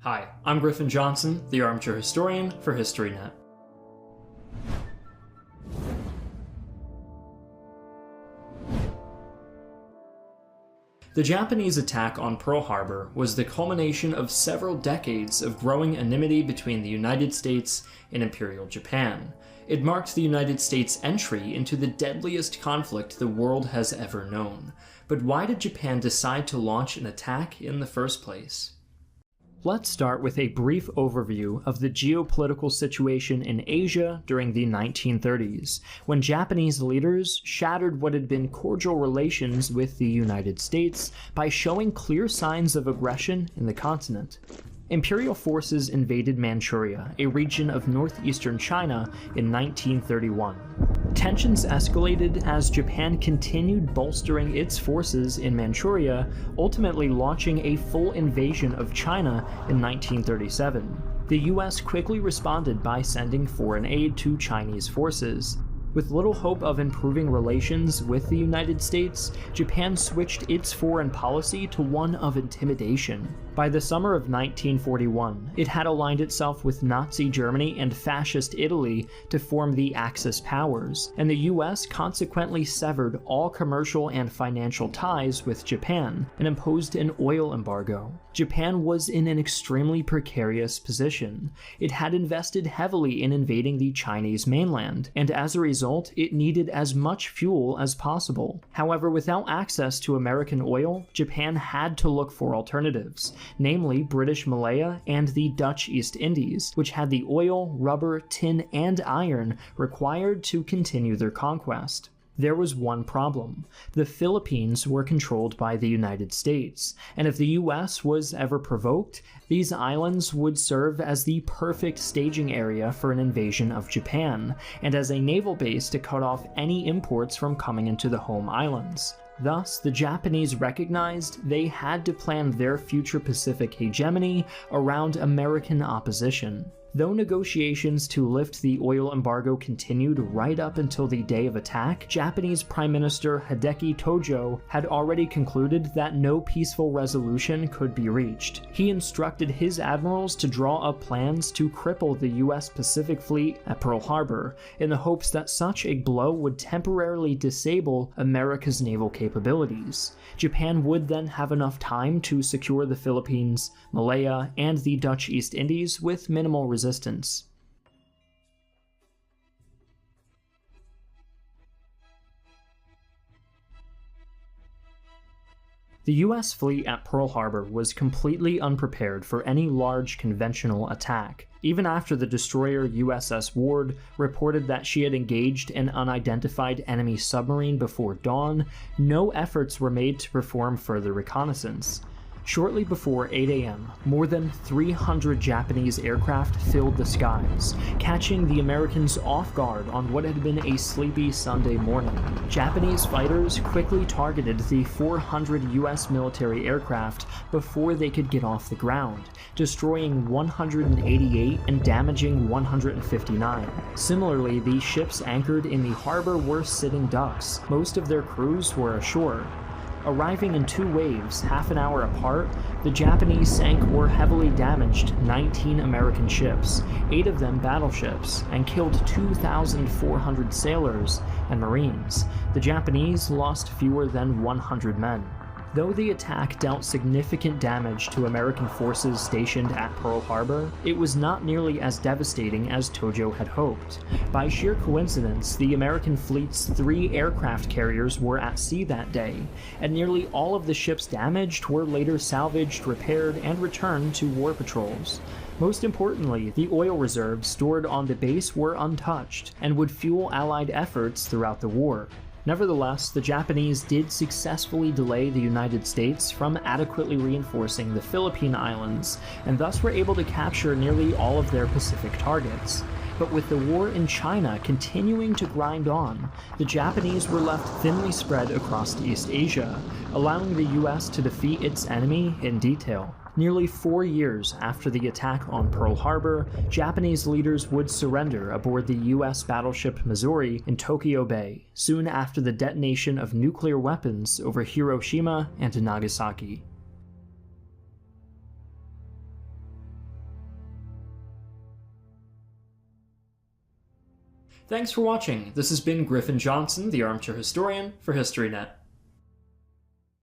Hi, I'm Griffin Johnson, the Armchair Historian for HistoryNet. The Japanese attack on Pearl Harbor was the culmination of several decades of growing enmity between the United States and Imperial Japan. It marked the United States' entry into the deadliest conflict the world has ever known. But why did Japan decide to launch an attack in the first place? Let's start with a brief overview of the geopolitical situation in Asia during the 1930s, when Japanese leaders shattered what had been cordial relations with the United States by showing clear signs of aggression in the continent. Imperial forces invaded Manchuria, a region of northeastern China, in 1931. Tensions escalated as Japan continued bolstering its forces in Manchuria, ultimately launching a full invasion of China in 1937. The US quickly responded by sending foreign aid to Chinese forces. With little hope of improving relations with the United States, Japan switched its foreign policy to one of intimidation. By the summer of 1941, it had aligned itself with Nazi Germany and Fascist Italy to form the Axis powers, and the US consequently severed all commercial and financial ties with Japan and imposed an oil embargo. Japan was in an extremely precarious position. It had invested heavily in invading the Chinese mainland, and as a result, it needed as much fuel as possible. However, without access to American oil, Japan had to look for alternatives, namely British Malaya and the Dutch East Indies, which had the oil, rubber, tin, and iron required to continue their conquest. There was one problem. The Philippines were controlled by the United States, and if the US was ever provoked, these islands would serve as the perfect staging area for an invasion of Japan, and as a naval base to cut off any imports from coming into the home islands. Thus, the Japanese recognized they had to plan their future Pacific hegemony around American opposition. Though negotiations to lift the oil embargo continued right up until the day of attack, Japanese Prime Minister Hideki Tojo had already concluded that no peaceful resolution could be reached. He instructed his admirals to draw up plans to cripple the US Pacific Fleet at Pearl Harbor, in the hopes that such a blow would temporarily disable America's naval capabilities. Japan would then have enough time to secure the Philippines, Malaya, and the Dutch East Indies with minimal resistance. The US fleet at Pearl Harbor was completely unprepared for any large conventional attack. Even after the destroyer USS Ward reported that she had engaged an unidentified enemy submarine before dawn, no efforts were made to perform further reconnaissance. Shortly before 8 a.m., more than 300 Japanese aircraft filled the skies, catching the Americans off guard on what had been a sleepy Sunday morning. Japanese fighters quickly targeted the 400 US military aircraft before they could get off the ground, destroying 188 and damaging 159. Similarly, the ships anchored in the harbor were sitting ducks. Most of their crews were ashore. Arriving in two waves, half an hour apart, the Japanese sank or heavily damaged 19 American ships, 8 of them battleships, and killed 2,400 sailors and Marines. The Japanese lost fewer than 100 men. Though the attack dealt significant damage to American forces stationed at Pearl Harbor, it was not nearly as devastating as Tojo had hoped. By sheer coincidence, the American fleet's 3 aircraft carriers were at sea that day, and nearly all of the ships damaged were later salvaged, repaired, and returned to war patrols. Most importantly, the oil reserves stored on the base were untouched, and would fuel Allied efforts throughout the war. Nevertheless, the Japanese did successfully delay the United States from adequately reinforcing the Philippine Islands, and thus were able to capture nearly all of their Pacific targets. But with the war in China continuing to grind on, the Japanese were left thinly spread across East Asia, allowing the US to defeat its enemy in detail. Nearly 4 years after the attack on Pearl Harbor, Japanese leaders would surrender aboard the US battleship Missouri in Tokyo Bay, soon after the detonation of nuclear weapons over Hiroshima and Nagasaki. Thanks for watching. This has been Griffin Johnson, the Armchair Historian, for HistoryNet.